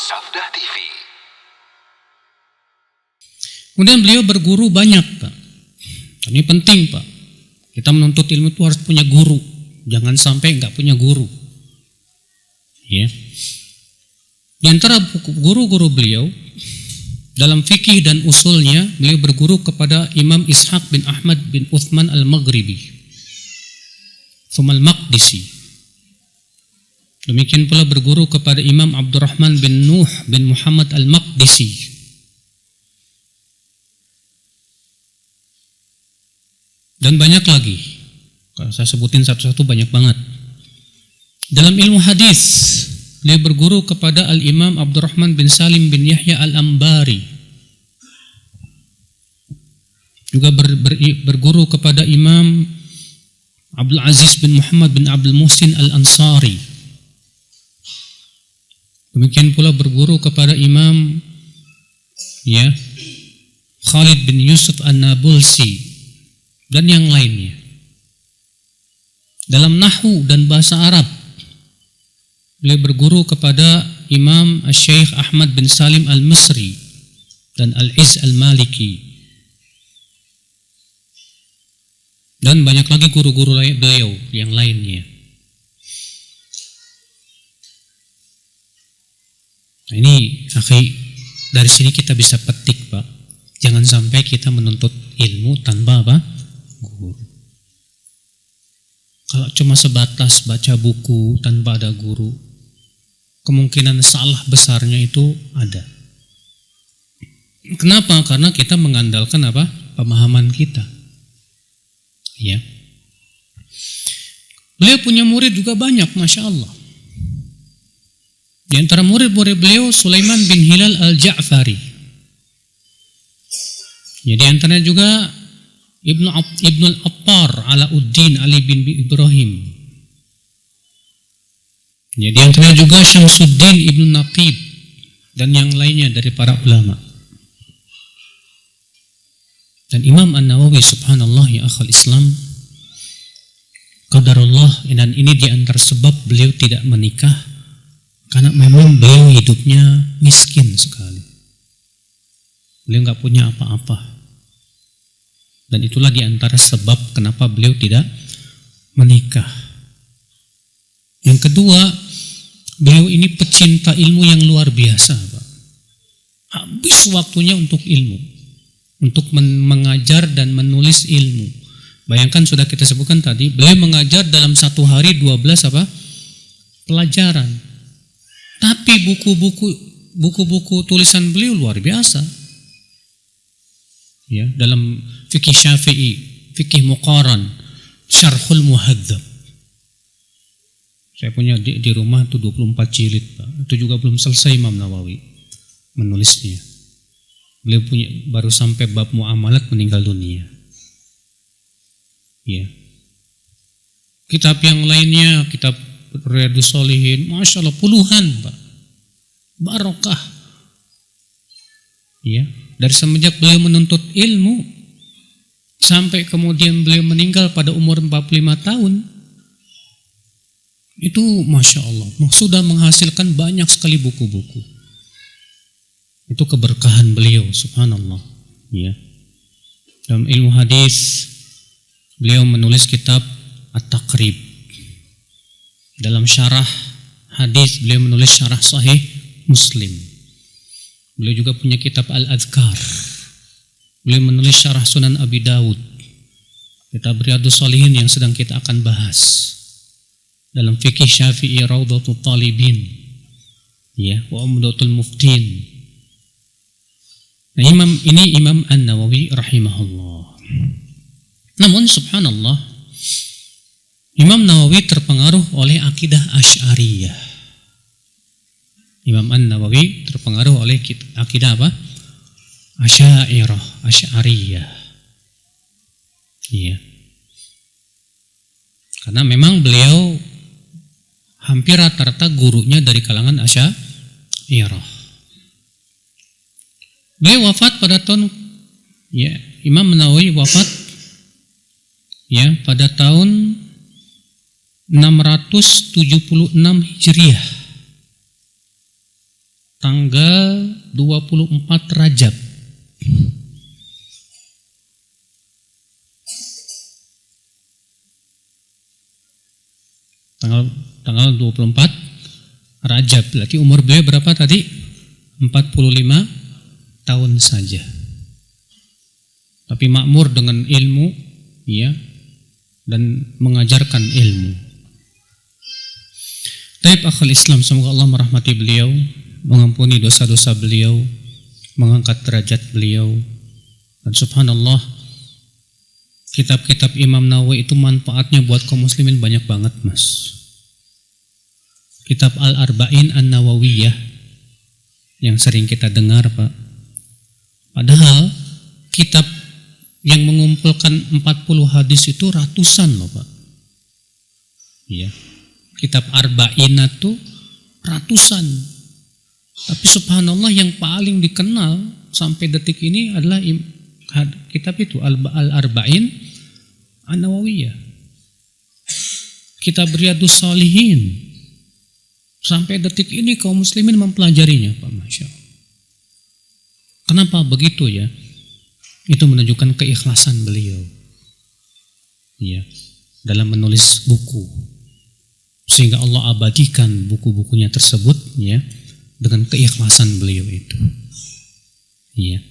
Sabda TV. Kemudian beliau berguru banyak, Pak. Ini penting, Pak. Kita menuntut ilmu itu harus punya guru. Jangan sampai nggak punya guru. Ya. Di antara guru-guru beliau dalam fikih dan usulnya, beliau berguru kepada Imam Ishaq bin Ahmad bin Uthman al-Maghribi, Al-Maqdisi. Demikian pula berguru kepada Imam Abdurrahman bin Nuh bin Muhammad al-Maqdisi. Dan banyak lagi. Kalau saya sebutin satu-satu banyak banget. Dalam ilmu hadis, beliau berguru kepada Al-Imam Abdurrahman bin Salim bin Yahya Al-Ambari. Juga berguru kepada Imam Abdul Aziz bin Muhammad bin Abdul Muhsin Al-Ansari. Demikian pula berguru kepada Imam Khalid bin Yusuf An-Nabulsi dan yang lainnya. Dalam nahwu dan bahasa Arab, beliau berguru kepada Imam Syekh Ahmad bin Salim Al-Misri dan Al-Iz Al-Maliki. Dan banyak lagi guru-guru beliau yang lainnya. Nah, ini dari sini kita bisa petik, Pak. Jangan sampai kita menuntut ilmu tanpa apa? Guru. Kalau cuma sebatas baca buku tanpa ada guru, kemungkinan salah besarnya itu ada. Kenapa? Karena kita mengandalkan apa? Pemahaman kita. Ya. Beliau punya murid juga banyak, Masya Allah. Di antara murid-murid beliau Sulaiman bin Hilal Al-Ja'fari. Ya, di antaranya juga Ibnu Al-Attar Alauddin Ali bin Ibrahim. Ya, di antaranya juga Syamsuddin Ibnu Naqib dan yang lainnya dari para ulama. Dan Imam An-Nawawi subhanallah ya akhal Islam, qadarullah, dan ini di antara sebab beliau tidak menikah karena memang beliau hidupnya miskin sekali. Beliau nggak punya apa-apa. Dan itulah di antara sebab kenapa beliau tidak menikah. Yang kedua, beliau ini pecinta ilmu yang luar biasa, Pak. Habis waktunya untuk ilmu, untuk mengajar dan menulis ilmu. Bayangkan, sudah kita sebutkan tadi, beliau mengajar dalam satu hari 12 pelajaran. Tapi buku-buku tulisan beliau luar biasa. Ya, dalam fikih Syafi'i, fikih Muqaran, Syarhul Muhadzab. Saya punya di rumah itu 24 jilid, Pak. Itu juga belum selesai Imam Nawawi menulisnya. Beliau punya baru sampai bab muamalat meninggal dunia. Ya. Kitab yang lainnya, kitab Riyadhus Shalihin, Masya Allah puluhan, Pak. Barokah. Ya. Dari semenjak beliau menuntut ilmu sampai kemudian beliau meninggal pada umur 45 tahun, itu Masya Allah sudah menghasilkan banyak sekali buku-buku. Itu keberkahan beliau, subhanallah. Ya. Dalam ilmu hadis beliau menulis kitab At-Taqrib. Dalam syarah hadis beliau menulis syarah Sahih Muslim. Beliau juga punya kitab Al-Adhkar. Beliau menulis syarah Sunan Abi Dawud. Kitab Riyadhus Shalihin yang sedang kita akan bahas. Dalam fikih Syafi'i Raudhatul Talibin. Ya, wa Umdatul Muftin. Nah, Imam An-Nawawi rahimahullah. Namun subhanallah, Imam Nawawi terpengaruh oleh akidah Asy'ariyah. Imam An-Nawawi terpengaruh oleh akidah apa? Asy'ariyah. Iya. Karena memang beliau hampir rata-rata gurunya dari kalangan Asy'ariyah. Beliau wafat pada tahun Imam Nawawi wafat pada tahun 676 Hijriah. tanggal 24 Rajab. Tanggal 24 Rajab. Berarti umur beliau berapa tadi? 45 tahun saja. Tapi makmur dengan ilmu, ya, dan mengajarkan ilmu. Taib akhul Islam, semoga Allah merahmati beliau, mengampuni dosa-dosa beliau, mengangkat derajat beliau. Dan subhanallah, kitab-kitab Imam Nawawi itu manfaatnya buat kaum muslimin banyak banget, Mas. Kitab Al-Arba'in An-Nawawiyah yang sering kita dengar, Pak. Padahal kitab yang mengumpulkan 40 hadis itu ratusan loh, Pak. Iya. Kitab Arba'in itu ratusan. Tapi subhanallah yang paling dikenal sampai detik ini adalah kitab itu Al-Arba'in An-Nawawiyah. Kitab Riyadhus Shalihin. Sampai detik ini kaum muslimin mempelajarinya, Pak. Masya Allah. Kenapa begitu ya? Itu menunjukkan keikhlasan beliau, ya, dalam menulis buku, sehingga Allah abadikan buku-bukunya tersebut, ya, dengan keikhlasan beliau itu, ya.